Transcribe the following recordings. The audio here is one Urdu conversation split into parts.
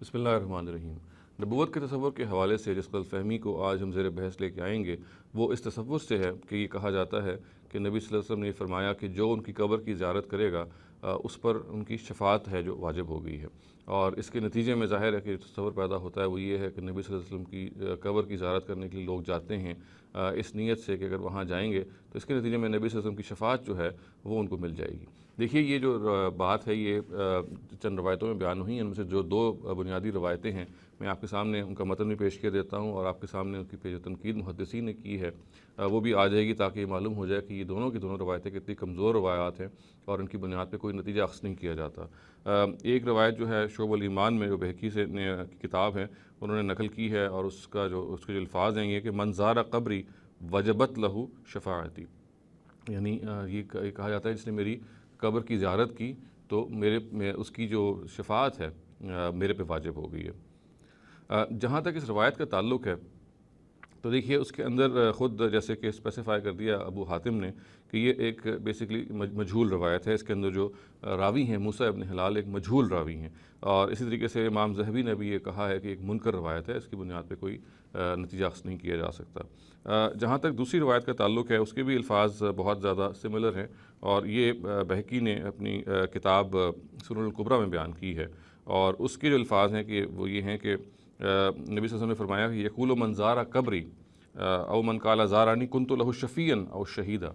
بسم اللہ الرحمن الرحیم۔ نبوت کے تصور کے حوالے سے جس غلط فہمی کو آج ہم زیر بحث لے کے آئیں گے وہ اس تصور سے ہے کہ یہ کہا جاتا ہے کہ نبی صلی اللہ علیہ وسلم نے فرمایا کہ جو ان کی قبر کی زیارت کرے گا اس پر ان کی شفاعت ہے جو واجب ہو گئی ہے، اور اس کے نتیجے میں ظاہر ہے کہ جو تصور پیدا ہوتا ہے وہ یہ ہے کہ نبی صلی اللہ علیہ وسلم کی قبر کی زیارت کرنے کے لیے لوگ جاتے ہیں اس نیت سے کہ اگر وہاں جائیں گے تو اس کے نتیجے میں نبی صلی اللہ علیہ وسلم کی شفاعت جو ہے وہ ان کو مل جائے گی۔ دیکھیے یہ جو بات ہے یہ چند روایتوں میں بیان ہوئی ہیں، ان میں سے جو دو بنیادی روایتیں ہیں میں آپ کے سامنے ان کا متن بھی پیش کر دیتا ہوں، اور آپ کے سامنے ان کی جو تنقید محدثین نے کی ہے وہ بھی آ جائے گی، تاکہ یہ معلوم ہو جائے کہ یہ دونوں کی دونوں روایتیں کتنی کمزور روایات ہیں اور ان کی بنیاد پہ کوئی نتیجہ اخذ نہیں کیا جاتا۔ ایک روایت جو ہے شعب الایمان میں جو بہقی سے کتاب ہے انہوں نے نقل کی ہے، اور اس کے جو الفاظ ہیں یہ کہ من زار قبری وجبت لہو شفاعتی، یعنی یہ کہا جاتا ہے جس نے میری قبر کی زیارت کی تو اس کی جو شفاعت ہے میرے پہ واجب ہو گئی ہے۔ جہاں تک اس روایت کا تعلق ہے تو دیکھیے اس کے اندر خود جیسے کہ اسپیسیفائی کر دیا ابو حاتم نے کہ یہ ایک بیسکلی مجہول روایت ہے، اس کے اندر جو راوی ہیں موسیٰ ابن ہلال ایک مجہول راوی ہیں، اور اسی طریقے سے امام ذہبی نے بھی یہ کہا ہے کہ ایک منکر روایت ہے، اس کی بنیاد پہ کوئی نتیجہ اخذ نہیں کیا جا سکتا۔ جہاں تک دوسری روایت کا تعلق ہے اس کے بھی الفاظ بہت زیادہ سملر ہیں، اور یہ بہقی نے اپنی کتاب سنن الکبریٰ میں بیان کی ہے، اور اس کے جو الفاظ ہیں کہ وہ یہ ہیں کہ نبی صلی اللہ علیہ وسلم نے فرمایا کہ یقول من زار قبری او من قال زارانی کنت لہ شفیعا او شہیدا،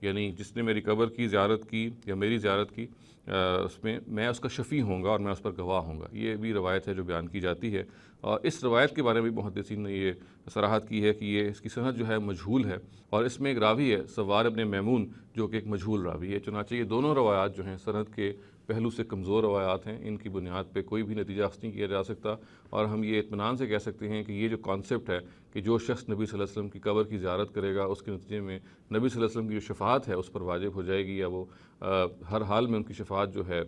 یعنی جس نے میری قبر کی زیارت کی یا میری زیارت کی اس میں اس کا شفیع ہوں گا اور میں اس پر گواہ ہوں گا۔ یہ بھی روایت ہے جو بیان کی جاتی ہے، اور اس روایت کے بارے میں محدثین نے یہ صراحت کی ہے کہ یہ اس کی سند جو ہے مجہول ہے، اور اس میں ایک راوی ہے سوار ابن میمون جو کہ ایک مجہول راوی ہے۔ چنانچہ یہ دونوں روایات جو ہیں سند کے پہلو سے کمزور روایات ہیں، ان کی بنیاد پہ کوئی بھی نتیجہ اخذ نہیں کیا جا سکتا، اور ہم یہ اطمینان سے کہہ سکتے ہیں کہ یہ جو کانسیپٹ ہے کہ جو شخص نبی صلی اللہ علیہ وسلم کی قبر کی زیارت کرے گا اس کے نتیجے میں نبی صلی اللہ علیہ وسلم کی جو شفاعت ہے اس پر واجب ہو جائے گی، یا وہ ہر حال میں ان کی شفاعت جو ہے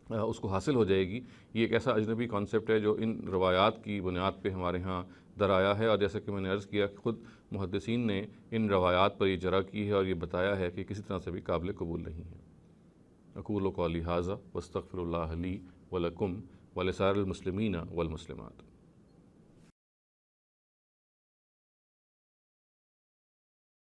اس کو حاصل ہو جائے گی، یہ ایک ایسا اجنبی کانسیپٹ ہے جو ان روایات کی بنیاد پہ ہمارے ہاں درایا ہے، اور جیسا کہ میں نے عرض کیا کہ خود محدثین نے ان روایات پر یہ جرح کی ہے اور یہ بتایا ہے کہ کسی طرح سے بھی قابل قبول نہیں ہے۔ اقول قولی ھذا واستغفر اللہ لی ولکم ولسائر المسلمین والمسلمات۔